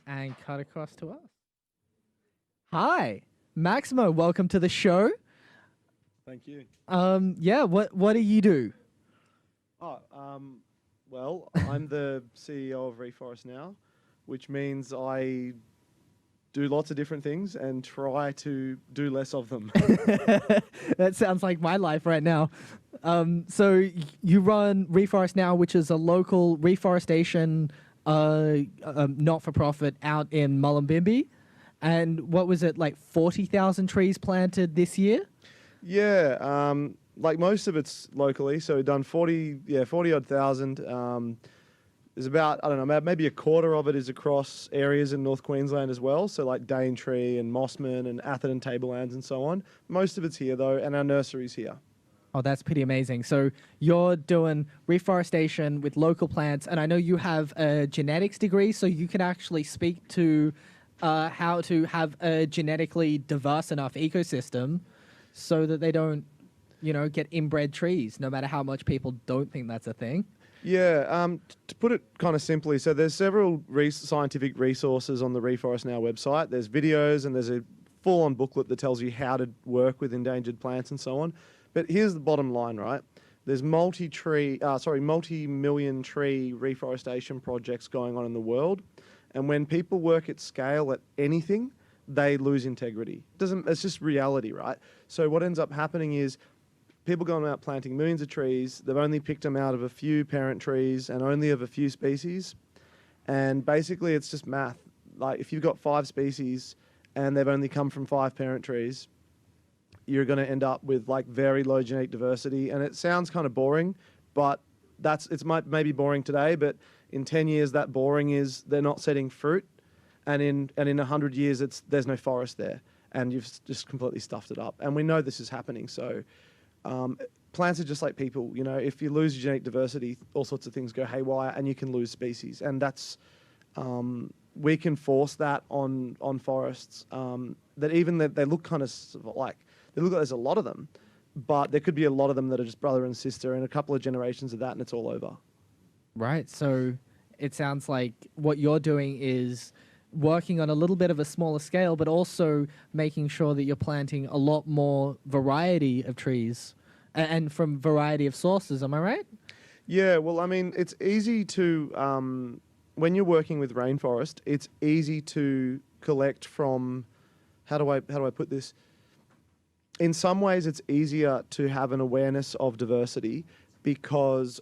And cut across to us. Hi, Maximo. Welcome to the show. Thank you. Yeah. What do you do? Oh, well, I'm the CEO of ReForest Now, which means I do lots of different things and try to do less of them. That sounds like my life right now. So you run ReForest Now, which is a local reforestation not-for-profit out in Mullumbimby. And what was it, like 40,000 trees planted this year? Yeah, like most of it's locally, so we've done 40 odd thousand. There's about, I don't know, maybe a quarter of it is across areas in North Queensland as well, so like Daintree and Mossman and Atherton Tablelands and so on. Most of it's here though, and our nursery's here. Oh, that's pretty amazing. So you're doing reforestation with local plants, and I know you have a genetics degree, so you can actually speak to how to have a genetically diverse enough ecosystem so that they don't, get inbred trees, no matter how much people don't think that's a thing. Yeah, to put it kind of simply, so there's several scientific resources on the ReForest Now website. There's videos and there's a full-on booklet that tells you how to work with endangered plants and so on. But here's the bottom line, right? There's multi-million tree reforestation projects going on in the world. And when people work at scale at anything, they lose integrity. It's just reality, right? So what ends up happening is people going out planting millions of trees. They've only picked them out of a few parent trees and only of a few species. And basically it's just math. Like if you've got 5 species and they've only come from 5 parent trees, you're going to end up with like very low genetic diversity. And it sounds kind of boring, but maybe boring today, but in 10 years that boring is they're not setting fruit. And in 100 years there's no forest there and you've just completely stuffed it up. And we know this is happening. So plants are just like people, if you lose your genetic diversity, all sorts of things go haywire and you can lose species. And that's, we can force that on forests, that even that they look kind of like, they look like there's a lot of them, but there could be a lot of them that are just brother and sister and a couple of generations of that and it's all over. Right. So it sounds like what you're doing is working on a little bit of a smaller scale, but also making sure that you're planting a lot more variety of trees and from variety of sources. Am I right? Yeah, well, I mean, it's easy to, when you're working with rainforest, it's easy to collect from, how do I put this? In some ways, it's easier to have an awareness of diversity because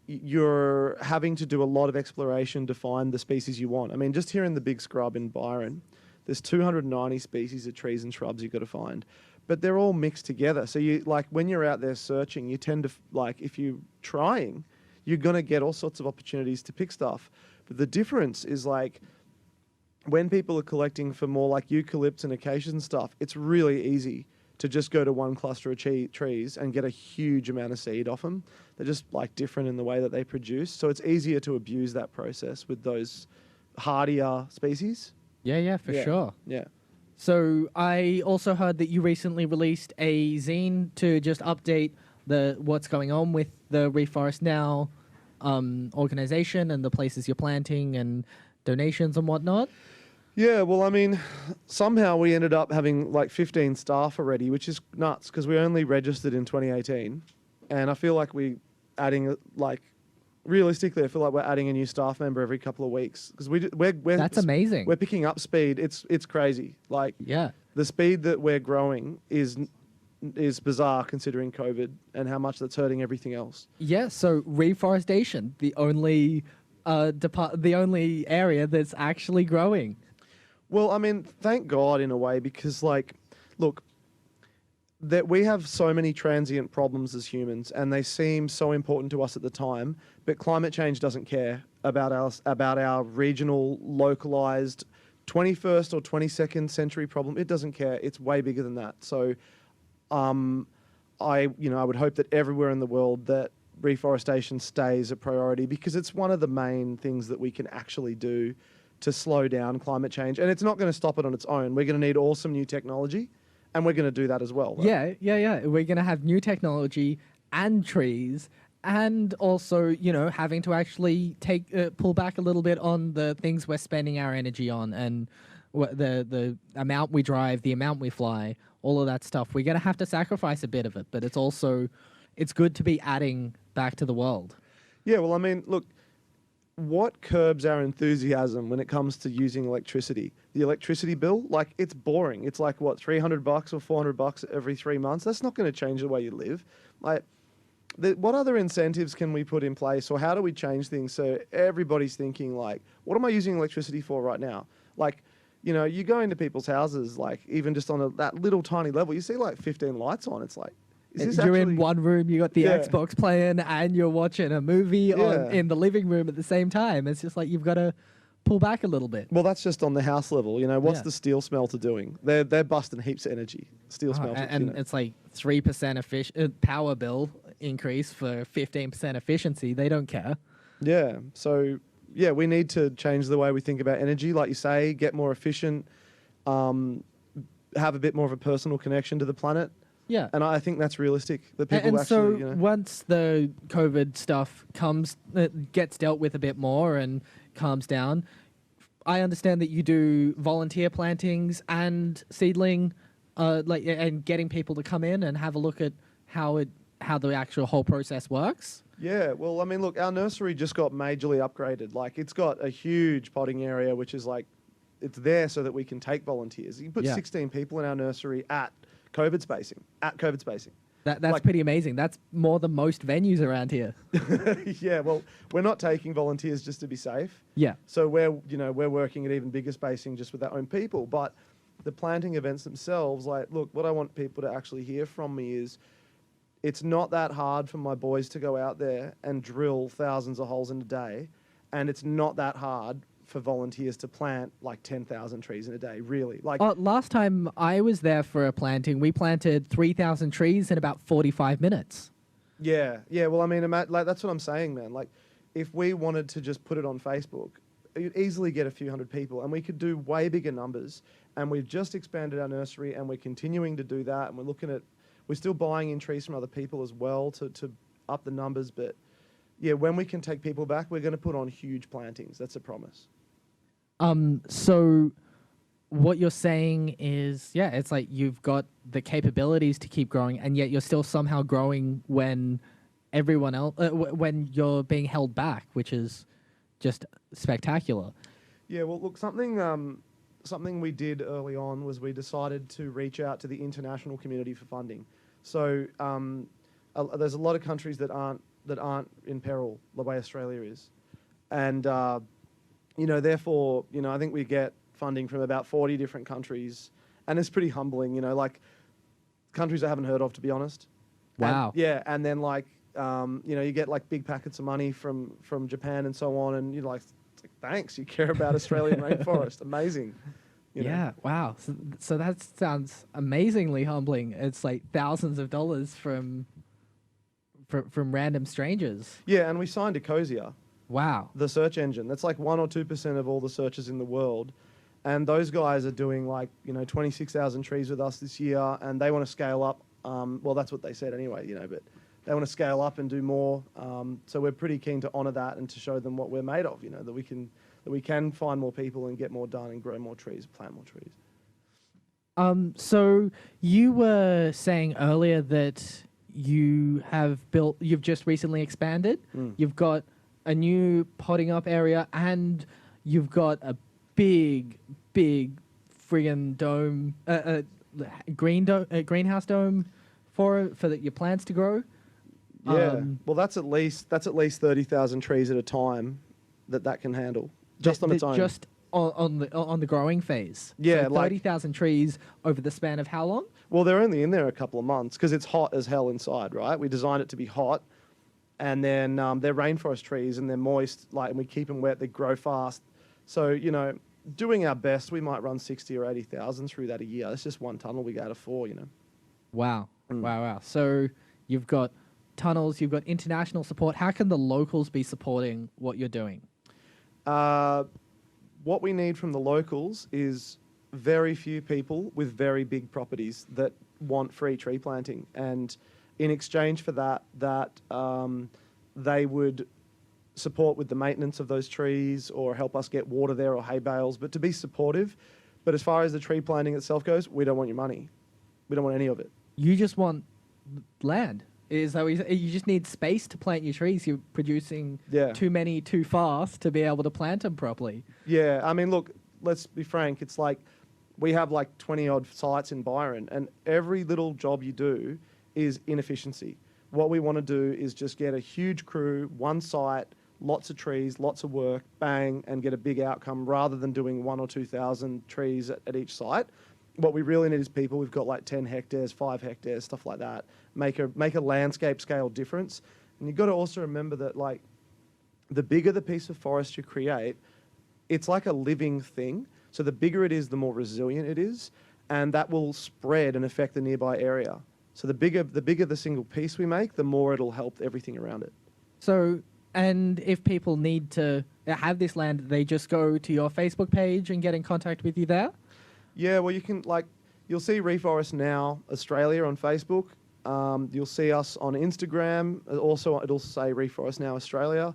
you're having to do a lot of exploration to find the species you want. I mean, just here in the big scrub in Byron, there's 290 species of trees and shrubs you've got to find, but they're all mixed together. So when you're out there searching, you tend to, if you're trying, you're going to get all sorts of opportunities to pick stuff. But the difference is when people are collecting for more like eucalypts and acacias and stuff, it's really easy to just go to one cluster of trees and get a huge amount of seed off them. They're just different in the way that they produce. So it's easier to abuse that process with those hardier species. Yeah, for sure. Yeah. So I also heard that you recently released a zine to just update what's going on with the ReForest Now organization and the places you're planting and donations and whatnot. Yeah, well, I mean, somehow we ended up having 15 staff already, which is nuts because we only registered in 2018. And I feel like realistically, I feel like we're adding a new staff member every couple of weeks because we're That's amazing. We're picking up speed. It's crazy. Yeah. The speed that we're growing is bizarre considering COVID and how much that's hurting everything else. Yeah. So reforestation, the only area that's actually growing. Well, I mean, thank God in a way because look, that we have so many transient problems as humans and they seem so important to us at the time, but climate change doesn't care about our regional, localized 21st or 22nd century problem. It doesn't care. It's way bigger than that. So I would hope that everywhere in the world that reforestation stays a priority because it's one of the main things that we can actually do to slow down climate change. And it's not going to stop it on its own. We're going to need awesome new technology and we're going to do that as well. Right? Yeah. We're going to have new technology and trees And also, you know, having to actually pull back a little bit on the things we're spending our energy on, and the amount we drive, the amount we fly, all of that stuff. We're gonna have to sacrifice a bit of it, but it's good to be adding back to the world. Yeah, well, I mean, look, what curbs our enthusiasm when it comes to using electricity? The electricity bill, like, it's boring. It's like, what, $300 or $400 every 3 months? That's not going to change the way you live. Like, what other incentives can we put in place, or how do we change things so everybody's thinking, like, what am I using electricity for right now? Like, you know, you go into people's houses, like, even just on that little tiny level, you see like 15 lights on. It's like, is this You're actually... in one room, you got the Yeah. Xbox playing, and you're watching a movie in the living room at the same time. It's just like you've got to pull back a little bit. Well, that's just on the house level. You know, what's Yeah. the steel smelter doing? They're busting heaps of energy. Steel smelters. And you know. it's like 3% power bill increase for 15% efficiency. They don't care. Yeah. So, yeah, we need to change the way we think about energy. Like you say, get more efficient, have a bit more of a personal connection to the planet. Yeah. And I think that's realistic. That people And actually, so you know. once the COVID stuff gets dealt with a bit more and calms down, I understand that you do volunteer plantings and seedling, and getting people to come in and have a look at how the actual whole process works. Yeah, well, I mean, look, our nursery just got majorly upgraded. Like, it's got a huge potting area, which is like, it's there so that we can take volunteers. You can put 16 people in our nursery at COVID spacing. That's Like- pretty amazing. That's more than most venues around here. Yeah, well, we're not taking volunteers just to be safe. Yeah. So we're working at even bigger spacing just with our own people. But the planting events themselves, like, look, what I want people to actually hear from me is, it's not that hard for my boys to go out there and drill thousands of holes in a day, and it's not that hard for volunteers to plant like 10,000 trees in a day, really. Like, Last time I was there for a planting, we planted 3,000 trees in about 45 minutes. yeah. Well, I mean, like, that's what I'm saying, man. Like, if we wanted to just put it on Facebook, you'd easily get a few hundred people, and we could do way bigger numbers. And we've just expanded our nursery, and we're continuing to do that. And we're still buying in trees from other people as well to up the numbers. But yeah, when we can take people back, we're going to put on huge plantings. That's a promise. So what you're saying is, yeah, it's like you've got the capabilities to keep growing, and yet you're still somehow growing when everyone else, when you're being held back, which is just spectacular. Yeah, well, look, something we did early on was we decided to reach out to the international community for funding. So there's a lot of countries that aren't in peril the way Australia is, and therefore, I think we get funding from about 40 different countries, and it's pretty humbling. Like, countries I haven't heard of, to be honest. Wow. And then like you get like big packets of money from Japan and so on, and you're like, thanks, you care about Australian rainforest. Amazing. Yeah, wow. So that sounds amazingly humbling. It's like thousands of dollars from random strangers. Yeah, and we signed to Cozier, Wow. the search engine. That's like 1 or 2% of all the searches in the world. And those guys are doing like, 26,000 trees with us this year, and they want to scale up. Well, that's what they said anyway, but they want to scale up and do more. So we're pretty keen to honour that and to show them what we're made of, that we can find more people and get more done and grow more trees, plant more trees. So you were saying earlier that you've just recently expanded. You've got a new potting up area, and you've got a big friggin' dome, greenhouse dome for your plants to grow. Yeah, well, that's at least 30,000 trees at a time that can handle, just on its own. Just on the growing phase. Yeah, so like 30,000 trees over the span of how long? Well, they're only in there a couple of months because it's hot as hell inside, right? We designed it to be hot, and then they're rainforest trees and they're moist, and we keep them wet. They grow fast. So doing our best, we might run 60 or 80,000 through that a year. It's just one tunnel we go to 4. Wow, wow. So you've got tunnels, you've got international support. How can the locals be supporting what you're doing? What we need from the locals is very few people with very big properties that want free tree planting, and in exchange for that they would support with the maintenance of those trees or help us get water there or hay bales, but to be supportive. But as far as the tree planting itself goes, we don't want your money. We don't want any of it. You just want land. Is that what you just need space to plant your trees? You're producing too many too fast to be able to plant them properly. Yeah, I mean, look, let's be frank. It's like we have like 20 odd sites in Byron, and every little job you do is inefficiency. What we want to do is just get a huge crew, one site, lots of trees, lots of work, bang, and get a big outcome rather than doing 1,000 or 2,000 trees at each site. What we really need is people. We've got like 10 hectares, 5 hectares, stuff like that. Make a landscape scale difference. And you've got to also remember that like the bigger the piece of forest you create, it's like a living thing. So the bigger it is, the more resilient it is, and that will spread and affect the nearby area. So the bigger the single piece we make, the more it'll help everything around it. So, and if people need to have this land, they just go to your Facebook page and get in contact with you there? Yeah, well, you'll see ReForest Now Australia on Facebook. You'll see us on Instagram. Also, it'll say ReForest Now Australia.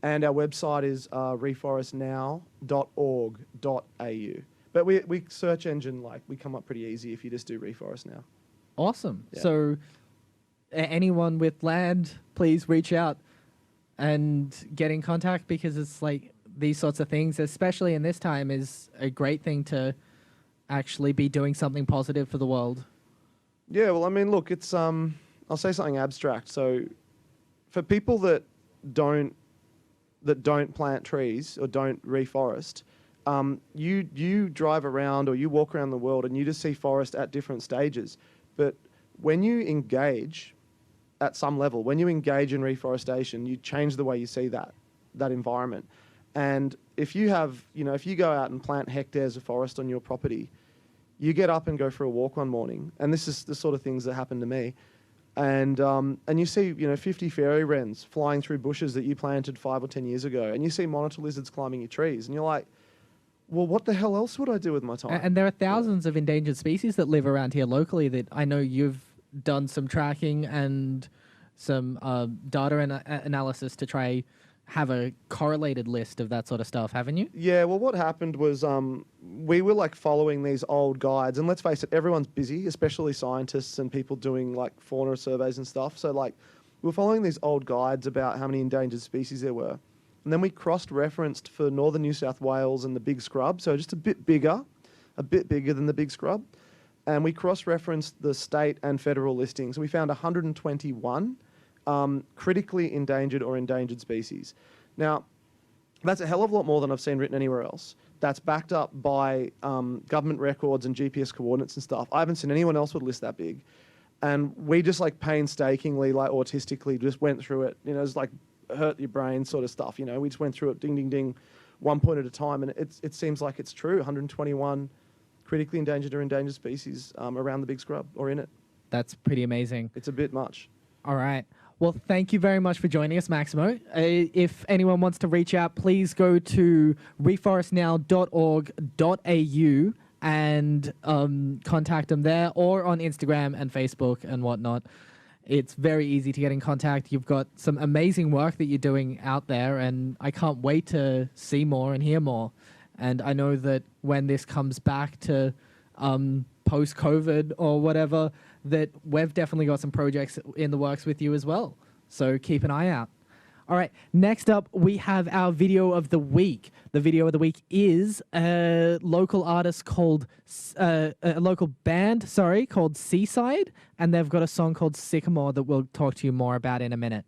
And our website is reforestnow.org.au. But we search engine, we come up pretty easy if you just do ReForest Now. Awesome. Yeah. So anyone with land, please reach out and get in contact, because it's like these sorts of things, especially in this time, is a great thing to actually be doing something positive for the world. Yeah, well, I mean, look, it's I'll say something abstract. So for people that don't plant trees or don't reforest, you drive around or you walk around the world and you just see forest at different stages. But when you engage at some level, when you engage in reforestation, you change the way you see that environment. And if you go out and plant hectares of forest on your property, you get up and go for a walk one morning, and this is the sort of things that happen to me, and you see 50 fairy wrens flying through bushes that you planted 5 or 10 years ago, and you see monitor lizards climbing your trees, and you're like, well, what the hell else would I do with my time? And there are thousands of endangered species that live around here locally that I know you've done some tracking and some data analysis to try have a correlated list of that sort of stuff, haven't you? Yeah, well, what happened was we were following these old guides, and let's face it, everyone's busy, especially scientists and people doing fauna surveys and stuff. So we were following these old guides about how many endangered species there were. And then we cross-referenced for northern New South Wales and the big scrub, so just a bit bigger than the big scrub. And we cross-referenced the state and federal listings. We found 121 critically endangered or endangered species. Now, that's a hell of a lot more than I've seen written anywhere else. That's backed up by government records and GPS coordinates and stuff. I haven't seen anyone else would list that big. And we just painstakingly, autistically just went through it. It's hurt your brain sort of stuff. We just went through it, ding, ding, ding, one point at a time. And it seems like it's true. 121 critically endangered or endangered species around the big scrub or in it. That's pretty amazing. It's a bit much. All right. Well, thank you very much for joining us, Maximo. If anyone wants to reach out, please go to reforestnow.org.au and contact them there, or on Instagram and Facebook and whatnot. It's very easy to get in contact. You've got some amazing work that you're doing out there, and I can't wait to see more and hear more. And I know that when this comes back to post-COVID or whatever, that we've definitely got some projects in the works with you as well. So keep an eye out. All right, next up, we have our video of the week. The video of the week is a local artist called, a local band, called Seaside, and they've got a song called Sycamore that we'll talk to you more about in a minute.